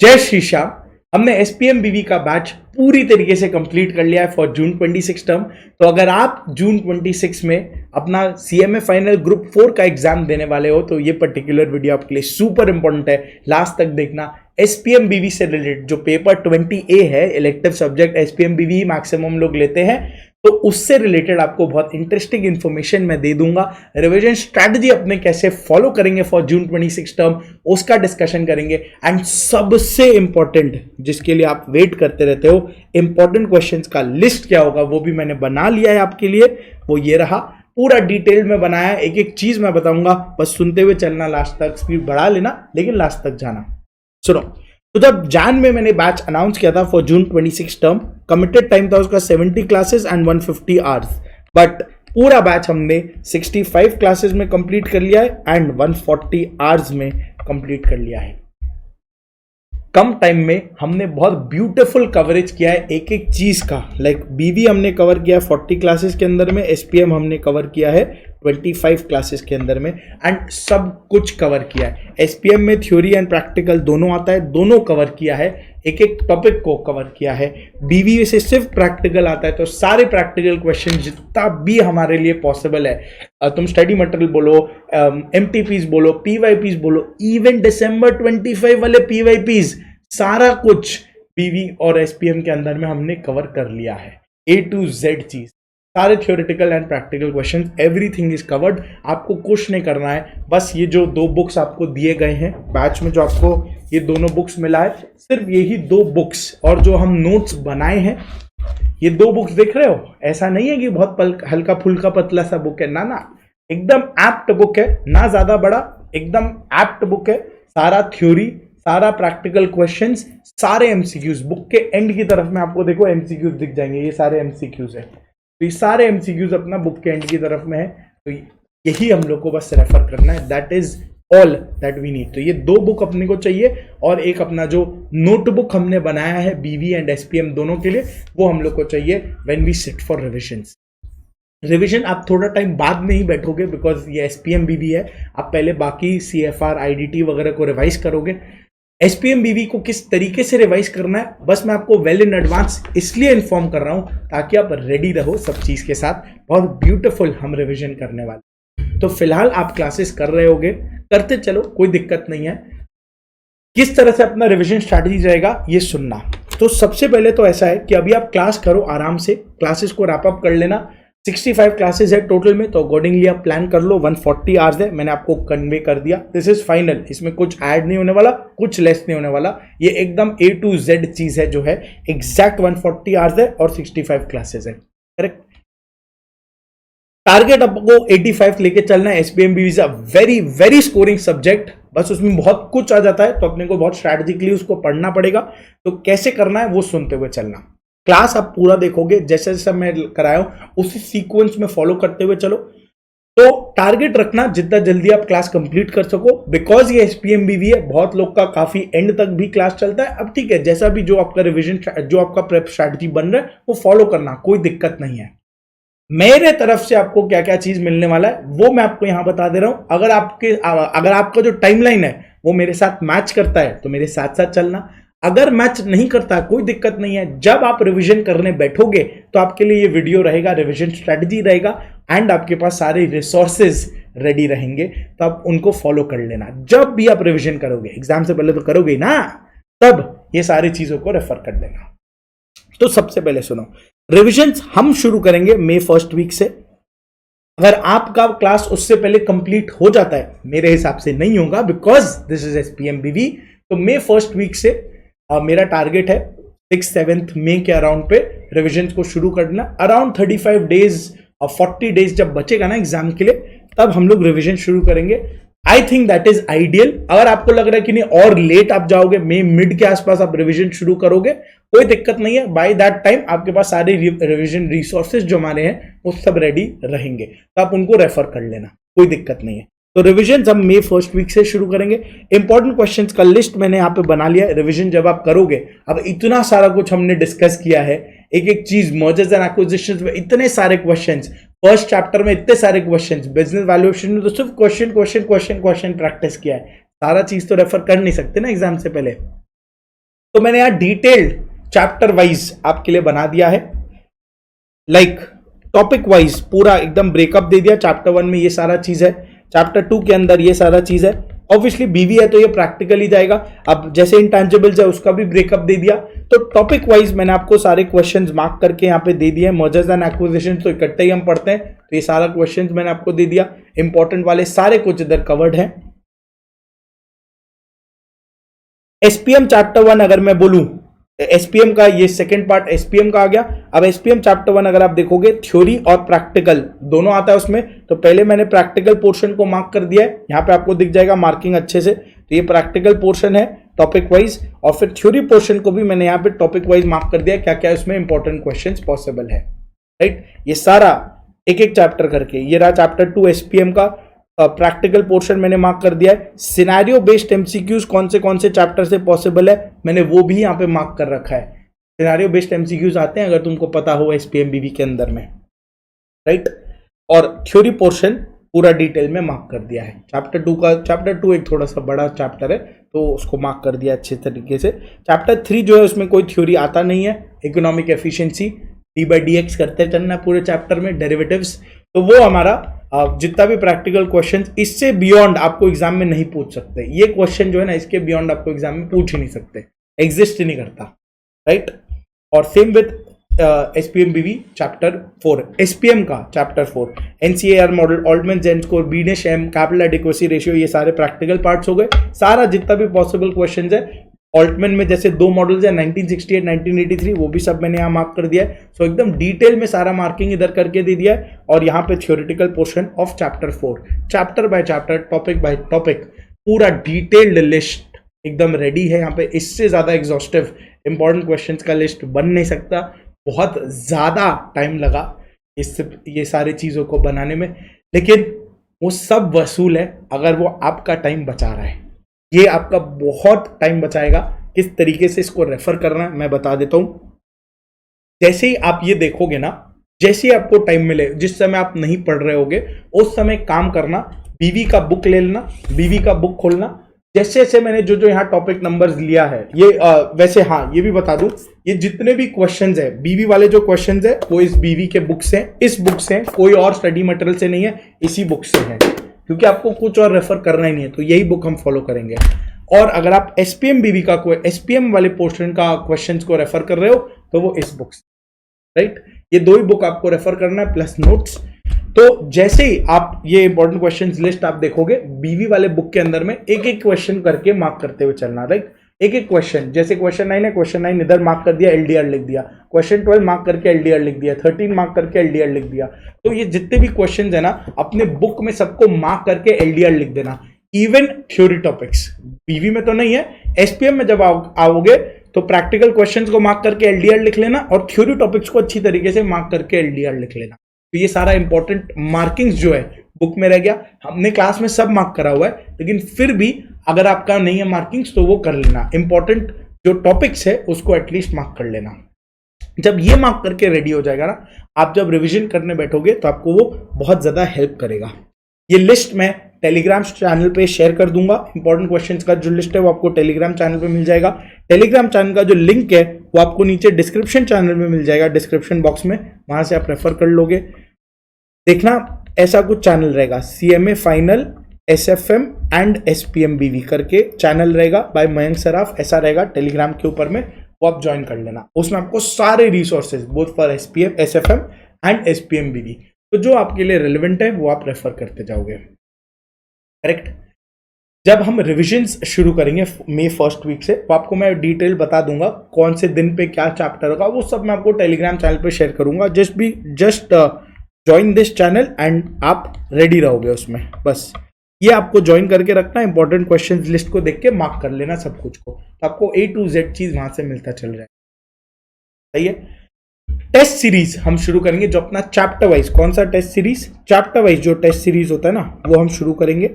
जय श्री श्याम। हमने एसपीएम बीवी का बैच पूरी तरीके से कंप्लीट कर लिया है फॉर जून 26 टर्म। तो अगर आप जून 26 में अपना सीएमए फाइनल ग्रुप 4 का एग्जाम देने वाले हो तो ये पर्टिकुलर वीडियो आपके लिए सुपर इंपॉर्टेंट है, लास्ट तक देखना। एसपीएम बीवी से रिलेटेड जो पेपर 20A है, इलेक्टिव सब्जेक्ट एसपीएम बीवी मैक्सिमम लोग लेते हैं, तो उससे रिलेटेड आपको बहुत इंटरेस्टिंग इंफॉर्मेशन मैं दे दूंगा। रिवीजन स्ट्रैटेजी अपने कैसे फॉलो करेंगे फॉर जून 26 टर्म, उसका डिस्कशन करेंगे। एंड सबसे इंपॉर्टेंट जिसके लिए आप वेट करते रहते हो, इंपॉर्टेंट क्वेश्चंस का लिस्ट क्या होगा वो भी मैंने बना लिया है आपके लिए। वो ये रहा, पूरा डिटेल में बनाया, एक एक चीज मैं बताऊंगा, बस सुनते हुए चलना, लास्ट तक स्पीड बढ़ा लेना लेकिन लास्ट तक जाना। सुनो, तो जब जैन में मैंने बैच अनाउंस किया था for June 26 term, committed time था उसका 70 क्लासेस एंड 150 आवर्स, बट पूरा बैच हमने 65 क्लासेस में कंप्लीट कर लिया है एंड 140 आवर्स में कंप्लीट कर लिया है। कम टाइम में हमने बहुत ब्यूटीफुल कवरेज किया है एक एक चीज का। लाइक बीवी हमने कवर किया 40 क्लासेस के अंदर में, एसपीएम हमने कवर किया है 25 क्लासेस के अंदर में, एंड सब कुछ कवर किया है। एसपीएम में थ्योरी एंड प्रैक्टिकल दोनों आता है, दोनों कवर किया है, एक एक टॉपिक को कवर किया है। बीवी से सिर्फ प्रैक्टिकल आता है तो सारे प्रैक्टिकल क्वेश्चन जितना भी हमारे लिए पॉसिबल है, तुम स्टडी मटेरियल बोलो, एमटीपीज बोलो, पीवाईपीज बोलो, इवन दिसंबर 25 वाले पीवाईपीज, सारा कुछ बीवी और एसपीएम के अंदर में हमने कवर कर लिया है। A to Z चीज, सारे theoretical and practical question, everything is covered. आपको कुछ नहीं करना है, बस ये जो 2 बुक्स आपको दिए गए हैं बैच में, जो आपको ये दोनों बुक्स मिला है, सिर्फ यही 2 बुक्स और जो हम नोट्स बनाए हैं, ये 2 बुक्स देख रहे हो। ऐसा नहीं है कि बहुत हल्का फुल्का पतला सा बुक है, ना ना, एकदम एप्ट बुक है, ना ज्यादा बड़ा, एकदम एप्ट बुक है। सारा थ्योरी, सारा प्रैक्टिकल क्वेश्चंस, सारे एमसीक्यूज बुक के एंड की तरफ में आपको देखो एमसीक्यूज दिख जाएंगे, ये सारे एमसीक्यूज है। तो ये सारे एमसीक्यूज अपना बुक के एंड की तरफ में है, तो यही हम लोग को बस रेफर करना है। That is all that we need. तो ये 2 बुक अपने को चाहिए और एक अपना जो नोटबुक हमने बनाया है बीवी एंड एसपीएम दोनों के लिए, वो हम लोग को चाहिए when we sit for revisions. Revision आप थोड़ा टाइम बाद में ही बैठोगे बिकॉज ये एसपीएम बीवी है, आप पहले बाकी सीएफआर आईडीटी वगैरह को रिवाइज करोगे। एसपीएम बीवी को किस तरीके से रिवाइज करना है बस मैं आपको वेल इन एडवांस इसलिए इन्फॉर्म कर रहा हूं ताकि आप रेडी रहो सब चीज के साथ। बहुत ब्यूटीफुल हम रिवीजन करने वाले। तो फिलहाल आप क्लासेस कर रहे होगे, करते चलो, कोई दिक्कत नहीं है। किस तरह से अपना रिवीजन स्ट्रैटेजी रहेगा ये सुनना। तो सबसे पहले तो ऐसा है कि अभी आप क्लास करो आराम से, क्लासेस को रैप अप कर लेना। 65 क्लासेस है टोटल में, तो अकॉर्डिंगली आप प्लान कर लो। 140 आवर्स है, मैंने आपको कन्वे कर दिया। दिस इज फाइनल, इसमें कुछ ऐड नहीं होने वाला, कुछ लेस नहीं होने वाला। ये एकदम A to Z चीज है जो है एग्जैक्ट 140 आवर्स है और 65 क्लासेस है, करेक्ट। टारगेट आपको 85 लेके चलना है। एसपीएम बीवी is a very very scoring subject, बस उसमें बहुत कुछ आ जाता है तो अपने को बहुत स्ट्रैटेजिकली उसको पढ़ना पड़ेगा। तो कैसे करना है वो सुनते हुए चलना। क्लास आप पूरा देखोगे, जैसे जैसे मैं कराया हूं उसी सीक्वेंस में फॉलो करते हुए चलो। तो टारगेट रखना जितना जल्दी आप क्लास कंप्लीट कर सको, बिकॉज ये एसपीएम बीवी है, बहुत लोग का काफी एंड तक भी क्लास चलता है। अब ठीक है, जैसा भी जो आपका रिवीजन, जो आपका प्रेप स्ट्रैटेजी बन रहा है वो फॉलो करना, कोई दिक्कत नहीं है। मेरे तरफ से आपको क्या क्या चीज मिलने वाला है वो मैं आपको यहां बता दे रहा हूं। अगर आपका जो टाइमलाइन है वो मेरे साथ मैच करता है तो मेरे साथ साथ चलना। अगर मैच नहीं करता कोई दिक्कत नहीं है। जब आप रिवीजन करने बैठोगे तो आपके लिए ये वीडियो रहेगा, रिवीजन स्ट्रैटेजी रहेगा एंड आपके पास सारे रिसोर्सेज रेडी रहेंगे, तो आप उनको फॉलो कर लेना। जब भी आप रिवीजन करोगे, एग्जाम से पहले तो करोगे ना, तब ये सारी चीजों को रेफर कर लेना। तो सबसे पहले सुनो, रिविजन्स हम शुरू करेंगे May 1st वीक से। अगर आपका क्लास उससे पहले कंप्लीट हो जाता है, मेरे हिसाब से नहीं होगा बिकॉज दिस इज एसपीएम बीवी, तो May 1st वीक से मेरा टारगेट है 6-7 मई के अराउंड पे रिविजन्स को शुरू करना। अराउंड 35 डेज और 40 डेज जब बचेगा ना एग्जाम के लिए, तब हम लोग रिविजन शुरू करेंगे। I think that is ideal. अगर आपको लग रहा है कि नहीं और लेट आप जाओगे, मई मिड के आसपास आप रिवीजन शुरू करोगे, कोई दिक्कत नहीं है। बाय दैट टाइम आपके पास सारे रिवीजन रिसोर्सेज जो हमारे हैं वो सब रेडी रहेंगे, तो आप उनको रेफर कर लेना, कोई दिक्कत नहीं है। तो रिवीजन हम May 1st वीक से शुरू करेंगे। इंपॉर्टेंट क्वेश्चंस का लिस्ट मैंने यहाँ पे बना लिया है। रिवीजन जब आप करोगे, अब इतना सारा कुछ हमने डिस्कस किया है, एक एक चीज, मर्जर्स एंड एक्विजिशंस में इतने सारे क्वेश्चंस, फर्स्ट चैप्टर में इतने सारे क्वेश्चंस, बिजनेस वैल्यूएशन में तो सिर्फ क्वेश्चन प्रैक्टिस किया है। सारा चीज तो रेफर कर नहीं सकते ना एग्जाम से पहले। तो मैंने यहाँ डिटेल्ड चैप्टर वाइज आपके लिए बना दिया है, लाइक टॉपिक वाइज पूरा एकदम ब्रेकअप दे दिया। चैप्टर 1 में ये सारा चीज है, चैप्टर 2 के अंदर ये सारा चीज है। ऑब्वियसली बीवी है तो ये प्रैक्टिकली जाएगा। अब जैसे इंटेंजिबल्स है उसका भी ब्रेकअप दे दिया। तो टॉपिक वाइज मैंने आपको सारे क्वेश्चंस मार्क करके यहाँ पे दे दिए। मर्जर्स एंड एक्विजिशंस तो इकट्ठे ही हम पढ़ते हैं, तो ये सारा क्वेश्चंस मैंने आपको दे दिया। इंपॉर्टेंट वाले सारे कुछ इधर कवर्ड है। एसपीएम चैप्टर 1 अगर मैं बोलूं, एसपीएम का ये सेकंड पार्ट एसपीएम का आ गया। अब एसपीएम चैप्टर 1 अगर आप देखोगे थ्योरी और प्रैक्टिकल दोनों आता है उसमें। तो पहले मैंने प्रैक्टिकल पोर्शन को मार्क कर दिया है, यहाँ पे आपको दिख जाएगा मार्किंग अच्छे से। तो ये प्रैक्टिकल पोर्शन है टॉपिक वाइज, और फिर थ्योरी पोर्शन को भी मैंने यहाँ पे टॉपिक वाइज मार्क कर दिया, क्या क्या इसमें इंपॉर्टेंट क्वेश्चन पॉसिबल है, राइट। ये सारा एक एक चैप्टर करके, ये रहा चैप्टर 2 एसपीएम का प्रैक्टिकल पोर्शन मैंने मार्क कर दिया है। सिनेरियो बेस्ड एमसीक्यूज कौन से चैप्टर से पॉसिबल है मैंने वो भी यहाँ पे मार्क कर रखा है। सिनेरियो बेस्ड एमसीक्यूज आते हैं अगर तुमको पता हो एसपीएम बीवी के अंदर में, राइट। और थ्योरी पोर्शन पूरा डिटेल में मार्क कर दिया है। चैप्टर 2 एक थोड़ा सा बड़ा चैप्टर है तो उसको मार्क कर दिया अच्छे तरीके से। चैप्टर 3 जो है उसमें कोई थ्योरी आता नहीं है। इकोनॉमिक एफिशिएंसी d/dx करते चलना पूरे चैप्टर में, डेरिवेटिव्स। तो वो हमारा जितना भी प्रैक्टिकल क्वेश्चन इससे बियॉन्ड आपको एग्जाम में नहीं पूछ सकते। ये क्वेश्चन जो है ना इसके बियॉन्ड आपको एग्जाम में पूछ ही नहीं सकते, एग्जिस्ट ही नहीं करता, राइट। और same with SPM BV chapter 4, SPM का chapter 4 NCAR model, Altman Z score, Beneish M, capital adequacy ratio, ये सारे प्रैक्टिकल पार्ट्स हो गए। सारा जितना भी पॉसिबल क्वेश्चन है ऑल्टमैन में, जैसे 2 मॉडल्स है 1968 1983, वो भी सब मैंने यहाँ मार्क कर दिया है। सो एकदम डिटेल में सारा मार्किंग इधर करके दे दिया है। और यहाँ पे theoretical portion of chapter 4, chapter by chapter, topic by topic, पूरा डिटेल्ड लिस्ट एकदम रेडी है यहाँ पे। इससे ज्यादा एग्जॉस्टिव इंपॉर्टेंट क्वेश्चंस का लिस्ट बन नहीं सकता। बहुत ज्यादा टाइम लगा इससे ये सारी चीजों को बनाने में, लेकिन वो सब वसूल है अगर वो आपका टाइम बचा रहा है। ये आपका बहुत टाइम बचाएगा। किस तरीके से इसको रेफर करना है मैं बता देता हूं। जैसे ही आप ये देखोगे ना, जैसे ही आपको टाइम मिले, जिस समय आप नहीं पढ़ रहे होगे उस समय काम करना, बीवी का बुक ले लेना, बीवी का बुक खोलना। जैसे जैसे मैंने जो यहाँ टॉपिक नंबर्स लिया है ये वैसे हाँ ये भी बता दूं, ये जितने भी क्वेश्चंस है बीवी वाले जो क्वेश्चंस है वो इस बीवी के बुक से, इस बुक से, कोई और स्टडी मटेरियल से नहीं है, इसी बुक से है, क्योंकि आपको कुछ और रेफर करना ही नहीं है। तो यही बुक हम फॉलो करेंगे। और अगर आप एसपीएम बीवी का कोई एसपीएम वाले पोर्शन का क्वेश्चंस को रेफर कर रहे हो तो वो इस बुक से, राइट। ये 2 ही बुक आपको रेफर करना है प्लस नोट्स। तो जैसे ही आप ये इंपॉर्टेंट क्वेश्चंस लिस्ट आप देखोगे बीवी वाले बुक के अंदर में एक एक क्वेश्चन करके मार्क करते हुए चलना, राइट। एक एक क्वेश्चन, जैसे क्वेश्चन 9 है, क्वेश्चन 9 इधर मार्क कर दिया, एलडीआर लिख दिया। क्वेश्चन 12 मार्क करके एलडीआर लिख दिया, 13 मार्क करके एलडीआर लिख दिया। तो ये जितने भी क्वेश्चन है ना अपने बुक में सबको मार्क करके एलडीआर लिख देना। इवन थ्योरी टॉपिक्स बीवी में तो नहीं है, एसपीएम में जब आओगे तो प्रैक्टिकल क्वेश्चंस को मार्क करके एलडीआर लिख लेना और थ्योरी टॉपिक्स को अच्छी तरीके से मार्क करके एलडीआर लिख लेना। तो ये सारा इंपॉर्टेंट मार्किंग्स जो है बुक में रह गया। हमने क्लास में सब मार्क करा हुआ है, लेकिन फिर भी अगर आपका नहीं है मार्किंग्स तो वो कर लेना। इंपॉर्टेंट जो टॉपिक्स है उसको एटलीस्ट मार्क कर लेना। जब ये मार्क करके रेडी हो जाएगा ना, आप जब रिवीजन करने बैठोगे तो आपको वो बहुत ज्यादा हेल्प करेगा। ये लिस्ट मैं टेलीग्राम चैनल पे शेयर कर दूंगा। इंपॉर्टेंट क्वेश्चंस का जो लिस्ट है वो आपको टेलीग्राम चैनल पे मिल जाएगा। टेलीग्राम चैनल का जो लिंक है वो आपको नीचे डिस्क्रिप्शन चैनल में मिल जाएगा, डिस्क्रिप्शन बॉक्स में, वहां से आप रेफर कर लोगे। देखना ऐसा कुछ चैनल रहेगा, CMA final, SFM and SPM BV करके चैनल रहेगा बाय मयंक सराफ, ऐसा रहेगा टेलीग्राम के ऊपर में, वो आप ज्वाइन कर लेना। उसमें आपको सारे resources both for SPM, SFM and SPM BV, तो जो आपके लिए रेलिवेंट है वो आप रेफर करते जाओगे, करेक्ट। जब हम रिविजन्स शुरू करेंगे मई 1st वीक से, तो आपको मैं डिटेल बता दूंगा कौन से दिन पे क्या चैप्टर होगा, वो सब मैं आपको टेलीग्राम चैनल पे शेयर करूंगा। Just join this channel and आप रेडी रहोगे उसमें। बस ये आपको ज्वाइन करके रखना, इंपॉर्टेंट क्वेश्चंस लिस्ट को देख के मार्क कर लेना सब कुछ को, तो आपको A to Z चीज वहां से मिलता चल रहा है, सही है। टेस्ट सीरीज हम शुरू करेंगे जो अपना चैप्टर वाइज, कौन सा टेस्ट सीरीज, चैप्टर वाइज जो टेस्ट सीरीज होता है ना वो हम शुरू करेंगे।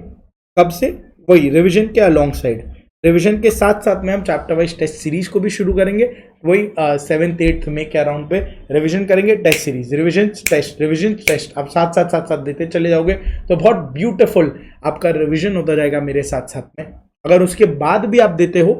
कब से, वही रिवीजन के अलॉन्ग साइड, रिवीजन के साथ साथ में हम चैप्टर वाइज टेस्ट सीरीज को भी शुरू करेंगे। वही 7th 8th मई के अराउंड पे रिवीजन करेंगे, टेस्ट सीरीज, रिवीजन टेस्ट आप साथ साथ देते चले जाओगे तो बहुत ब्यूटीफुल आपका रिवीजन होता जाएगा मेरे साथ साथ में। अगर उसके बाद भी आप देते हो,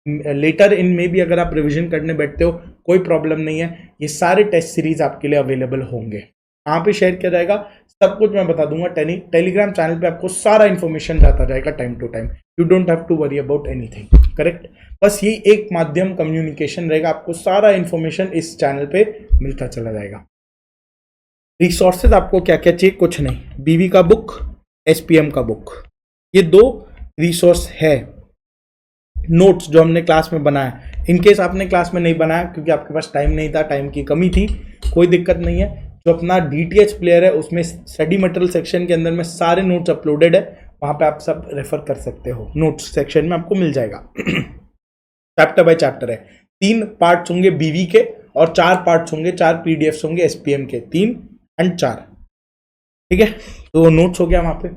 लेटर इन में भी अगर आप रिवीजन करने बैठते हो कोई प्रॉब्लम नहीं है, ये सारे टेस्ट सीरीज आपके लिए अवेलेबल होंगे। कहाँ पे शेयर किया जाएगा सब कुछ मैं बता दूंगा, टेलीग्राम चैनल पे आपको सारा इन्फॉर्मेशन जाता जाएगा time to time, you don't have to worry about anything, correct. बस ये एक माध्यम कम्युनिकेशन रहेगा, आपको सारा इन्फॉर्मेशन इस चैनल पे मिलता चला जाएगा। रिसोर्सेज आपको क्या क्या चाहिए, कुछ नहीं, बीवी का बुक, एसपीएम का बुक, ये 2 रिसोर्स है। नोट्स जो हमने क्लास में बनाया, इनकेस आपने क्लास में नहीं बनाया क्योंकि आपके पास टाइम नहीं था, टाइम की कमी थी, कोई दिक्कत नहीं है। जो अपना डीटीएच प्लेयर है उसमें स्टडी मटेरियल सेक्शन के अंदर में सारे नोट्स अपलोडेड है, वहां पे आप सब रेफर कर सकते हो, नोट्स सेक्शन में आपको मिल जाएगा। चैप्टर बाय चैप्टर है, 3 पार्ट्स होंगे बीवी के और 4 पार्ट्स होंगे, 4 पीडीएफ्स होंगे एसपीएम के, 3 और 4, ठीक है। तो नोट्स हो गया वहां पे।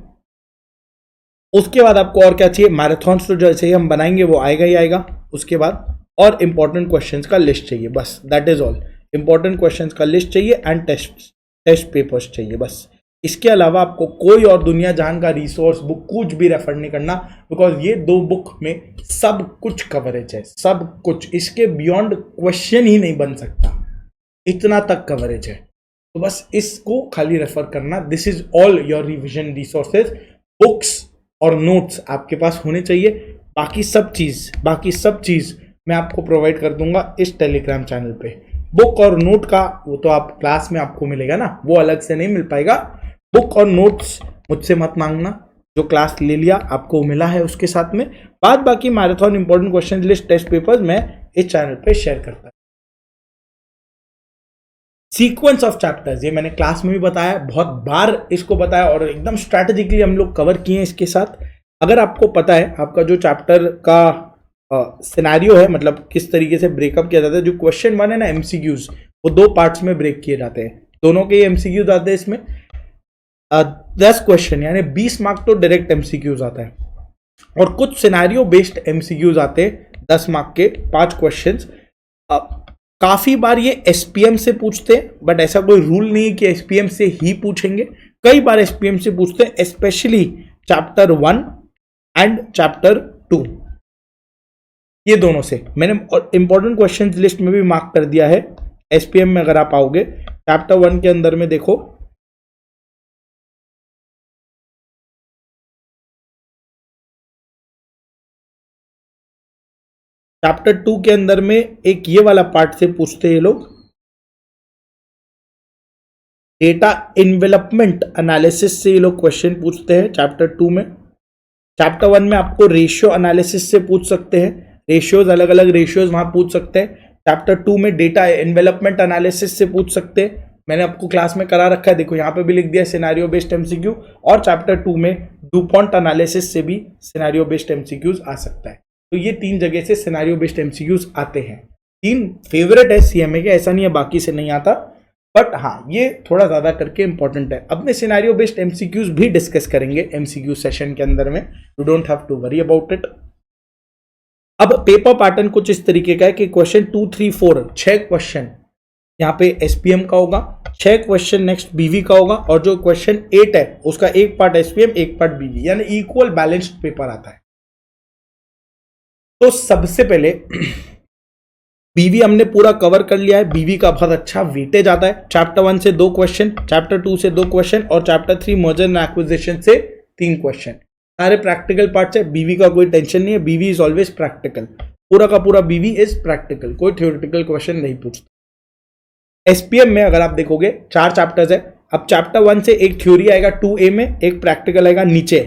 उसके बाद आपको और क्या चाहिए, मैराथन्स तो जैसे ही हम बनाएंगे वो आएगा ही आएगा। उसके बाद और इंपॉर्टेंट क्वेश्चंस का लिस्ट चाहिए, बस that is all. Important questions का लिस्ट चाहिए एंड टेस्ट पेपर्स चाहिए, बस। इसके अलावा आपको कोई और दुनिया जहान का रिसोर्स बुक कुछ भी रेफर नहीं करना, बिकॉज ये 2 बुक में सब कुछ कवरेज है, सब कुछ, इसके बियॉन्ड क्वेश्चन ही नहीं बन सकता, इतना तक कवरेज है। तो बस इसको खाली रेफर करना, this is all your revision resources. Books और नोट्स आपके पास होने चाहिए, बाकी सब चीज मैं आपको प्रोवाइड कर दूंगा इस टेलीग्राम चैनल पे। बुक और नोट का वो तो आप क्लास में आपको मिलेगा ना, वो अलग से नहीं मिल पाएगा। बुक और नोट्स मुझसे मत मांगना, जो क्लास ले लिया आपको मिला है उसके साथ में। बाकी marathon important question list test papers मैं इस चैनल पे शेयर करता हूं। सीक्वेंस ऑफ चैप्टर्स, ये मैंने क्लास में भी बताया, बहुत बार इसको बताया और एकदम स्ट्रैटेजिकली हम लोग कवर किए हैं इसके साथ। अगर आपको पता है आपका जो चैप्टर का सिनेरियो है, मतलब किस तरीके से ब्रेकअप किया जाता है, जो क्वेश्चन 1 है ना एमसीक्यूज, वो 2 पार्ट्स में ब्रेक किए जाते हैं, दोनों के एमसीक्यूज आते हैं इसमें। 10 क्वेश्चन यानी 20 मार्क तो डायरेक्ट एमसीक्यूज आता है, और कुछ सिनेरियो बेस्ड एमसीक्यूज आते हैं 10 मार्क के 5 क्वेश्चंस। काफी बार ये एसपीएम से पूछते हैं, बट ऐसा कोई रूल नहीं है कि एसपीएम से ही पूछेंगे, कई बार एसपीएम से पूछते हैं, स्पेशली चैप्टर 1 एंड चैप्टर 2, ये दोनों से। मैंने इंपॉर्टेंट क्वेश्चंस लिस्ट में भी मार्क कर दिया है। एसपीएम में अगर आप आओगे चैप्टर 1 के अंदर में देखो, चैप्टर 2 के अंदर में एक ये वाला पार्ट से पूछते हैं ये लोग, डेटा इन्वेलपमेंट एनालिसिस से ये लोग क्वेश्चन पूछते हैं चैप्टर 2 में। चैप्टर 1 में आपको रेशियो एनालिसिस से पूछ सकते हैं, रेशियोज अलग अलग रेशियोज वहां पूछ सकते हैं। चैप्टर 2 में डेटा इन्वेलपमेंट एनालिसिस से पूछ सकते हैं, मैंने आपको क्लास में करा रखा है, देखो यहाँ पे भी लिख दिया सिनेरियो बेस्ड एमसीक्यू। और चैप्टर 2 में डुपॉन्ट एनालिसिस से भी सिनेरियो बेस्ड एमसीक्यूज आ सकता है। तो ये 3 जगह से सिनेरियो बेस्ड एमसीक्यूज आते हैं। 3 फेवरेट है सीएमए के, ऐसा नहीं है बाकी से नहीं आता, बट हाँ ये थोड़ा ज्यादा करके इंपॉर्टेंट है। अपने सिनेरियो बेस्ड एमसीक्यूज भी डिस्कस करेंगे एमसीक्यू सेशन के अंदर में, you don't have to worry about it. अब पेपर पैटर्न कुछ इस तरीके का है कि क्वेश्चन 2, 3, 4 6 क्वेश्चन यहाँ पे एसपीएम का होगा, 6 क्वेश्चन नेक्स्ट बीवी का होगा, और जो क्वेश्चन 8 है उसका एक पार्ट एसपीएम एक पार्ट बीवी, यानी इक्वल बैलेंस्ड पेपर आता है। तो सबसे पहले बीवी हमने पूरा कवर कर लिया है, बीवी का बहुत अच्छा वेटेज आता है। चैप्टर 1 से 2 क्वेश्चन, चैप्टर 2 से 2 क्वेश्चन, और चैप्टर 3 मर्जर एंड एक्विजिशन से 3 क्वेश्चन, सारे प्रैक्टिकल पार्ट्स है। बीवी का कोई टेंशन नहीं है, बीवी इज ऑलवेज प्रैक्टिकल, पूरा का पूरा बीवी इज प्रैक्टिकल, कोई थ्योरेटिकल क्वेश्चन नहीं पूछता। एसपीएम में अगर आप देखोगे 4 चैप्टर्स है। अब चैप्टर 1 से एक थ्योरी आएगा 2A में, एक प्रैक्टिकल आएगा नीचे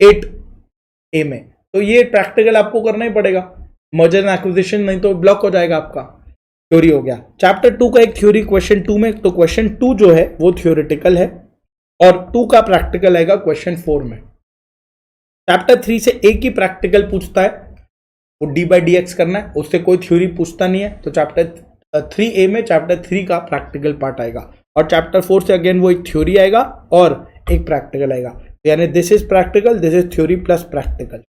8A में, तो ये प्रैक्टिकल आपको करना ही पड़ेगा, मर्जर एंड एक्विजिशन नहीं तो ब्लॉक हो जाएगा आपका। थ्योरी हो गया। चैप्टर 2 का एक थ्योरी क्वेश्चन 2 में, तो क्वेश्चन 2 जो है वो थ्योरेटिकल है, और 2 का प्रैक्टिकल आएगा क्वेश्चन 4 में। चैप्टर 3 से एक ही प्रैक्टिकल पूछता है, वो d/dx करना है, उससे कोई थ्योरी पूछता नहीं है, तो चैप्टर 3A में चैप्टर 3 का प्रैक्टिकल पार्ट आएगा, और चैप्टर 4 से अगेन वो एक थ्योरी आएगा और एक प्रैक्टिकल आएगा, यानी this is practical, this is theory plus practical.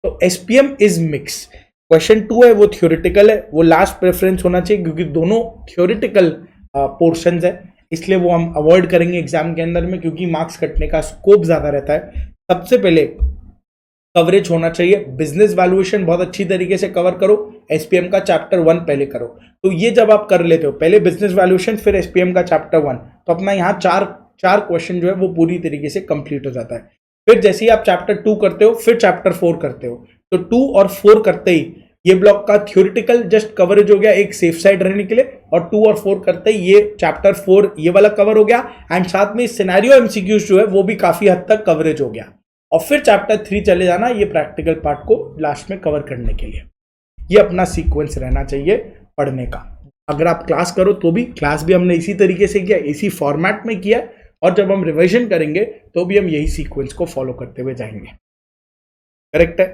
तो एसपीएम इज मिक्स। क्वेश्चन 2 है वो थ्योरेटिकल है, वो लास्ट प्रेफरेंस होना चाहिए क्योंकि दोनों थ्योरेटिकल पोर्शंस है, इसलिए वो हम अवॉइड करेंगे एग्जाम के अंदर में, क्योंकि मार्क्स कटने का स्कोप ज्यादा रहता है। सबसे पहले कवरेज होना चाहिए। बिजनेस वैल्यूएशन बहुत अच्छी तरीके से कवर करो, एसपीएम का चैप्टर 1 पहले करो। तो ये जब आप कर लेते हो, पहले बिजनेस वैल्यूएशन फिर एसपीएम का चैप्टर 1, तो अपना यहाँ चार क्वेश्चन जो है वो पूरी तरीके से कंप्लीट हो जाता है। फिर जैसे ही आप चैप्टर 2 करते हो फिर चैप्टर 4 करते हो, तो 2 और 4 करते ही ये ब्लॉक का थ्योरेटिकल जस्ट कवरेज हो गया एक सेफ साइड रहने के लिए, और 2 और 4 करते ही ये चैप्टर 4 ये वाला कवर हो गया, एंड साथ में सिनेरियो एमसीक्यूज जो है वो भी काफी हद तक कवरेज हो गया। और फिर चैप्टर 3 चले जाना ये प्रैक्टिकल पार्ट को लास्ट में कवर करने के लिए। ये अपना सीक्वेंस रहना चाहिए पढ़ने का। अगर आप क्लास करो तो भी, क्लास भी हमने इसी तरीके से किया, इसी फॉर्मेट में किया, और जब हम रिवीजन करेंगे तो भी हम यही सीक्वेंस को फॉलो करते हुए जाएंगे। करेक्ट है?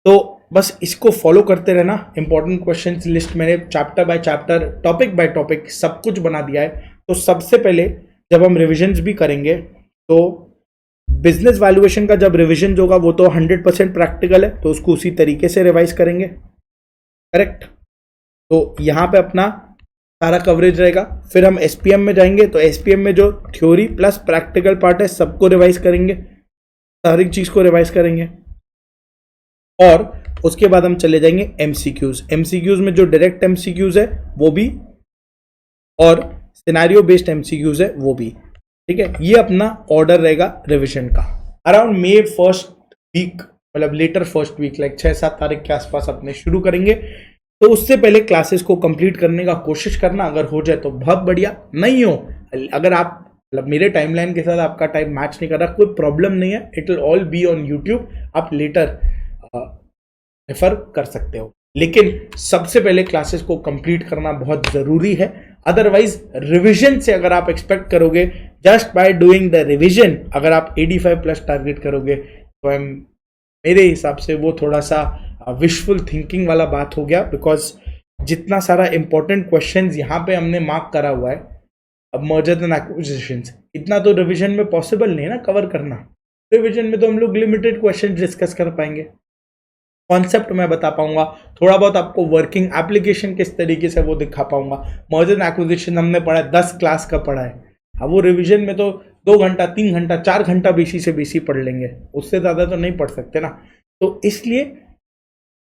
तो बस इसको फॉलो करते रहना। इंपॉर्टेंट क्वेश्चंस लिस्ट मैंने chapter by chapter, topic by topic सब कुछ बना दिया है। तो सबसे पहले जब हम रिविजन्स भी करेंगे तो बिजनेस वैल्यूएशन का जब रिवीजन होगा वो तो 100% प्रैक्टिकल है, तो उसको उसी तरीके से रिवाइज करेंगे। करेक्ट? तो यहां पे अपना सारा कवरेज रहेगा। फिर हम एसपीएम में जाएंगे, तो एसपीएम में जो थ्योरी प्लस प्रैक्टिकल पार्ट है सबको रिवाइज करेंगे, सारी चीज को रिवाइज करेंगे। और उसके बाद हम चले जाएंगे एमसीक्यूज। एमसीक्यूज में जो डायरेक्ट एमसीक्यूज है वो भी, और सिनेरियो बेस्ड एमसीक्यूज है वो भी। ठीक है, ये अपना ऑर्डर रहेगा रिवीजन का। अराउंड मे फर्स्ट वीक, मतलब लेटर फर्स्ट वीक, लाइक 6-7 तारीख के आसपास अपने शुरू करेंगे। तो उससे पहले क्लासेस को कंप्लीट करने का कोशिश करना, अगर हो जाए तो बहुत बढ़िया, नहीं हो, अगर आप मतलब मेरे टाइमलाइन के साथ आपका टाइम मैच नहीं कर रहा, कोई प्रॉब्लम नहीं है, it will all be on YouTube, आप लेटर रेफर कर सकते हो। लेकिन सबसे पहले क्लासेस को कंप्लीट करना बहुत जरूरी है। अदरवाइज रिवीजन से अगर आप एक्सपेक्ट करोगे just by doing the revision, अगर आप 85+ टारगेट करोगे, तो मेरे हिसाब से वो थोड़ा सा विशफुल थिंकिंग वाला बात हो गया। बिकॉज जितना सारा इंपॉर्टेंट क्वेश्चंस यहाँ पे हमने मार्क करा हुआ है, अब मर्जर एंड एक्विजिशंस, इतना तो रिवीजन में पॉसिबल नहीं है ना कवर करना। रिवीजन में तो हम लोग लिमिटेड क्वेश्चन डिस्कस कर पाएंगे, कॉन्सेप्ट मैं बता पाऊंगा, थोड़ा बहुत आपको वर्किंग एप्लीकेशन किस तरीके से वो दिखा पाऊंगा। मर्जर एंड एक्विजिशन हमने पढ़ा है, 10 क्लास का पढ़ा है। अब वो रिवीजन में तो 2 घंटा 3 घंटा 4 घंटा बेसी से बेसी पढ़ लेंगे, उससे ज़्यादा तो नहीं पढ़ सकते ना। तो इसलिए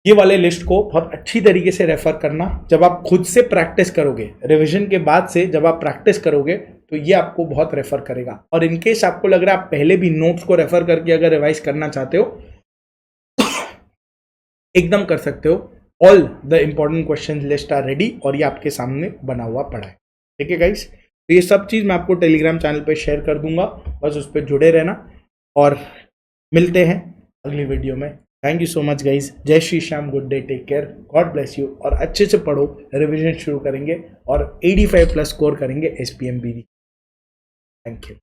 ये वाले लिस्ट को बहुत अच्छी तरीके से रेफर करना। जब आप खुद से प्रैक्टिस करोगे, रिवीजन के बाद से जब आप प्रैक्टिस करोगे, तो ये आपको बहुत रेफर करेगा। और इनकेस आपको लग रहा है आप पहले भी नोट्स को रेफर करके अगर रिवाइज करना चाहते हो, एकदम कर सकते हो। All the important question list are ready, और ये आपके सामने बना हुआ पड़ा है। ठीक है गाइस, तो ये सब चीज़ मैं आपको टेलीग्राम चैनल पे शेयर कर दूंगा, बस उस पर जुड़े रहना। और मिलते हैं अगली वीडियो में। Thank you so much guys. जय Shri Shyam, good day, take care, God bless you. और अच्छे से पढ़ो, रिविजन शुरू करेंगे और 85+ स्कोर करेंगे एसपीएम बीवी। Thank you.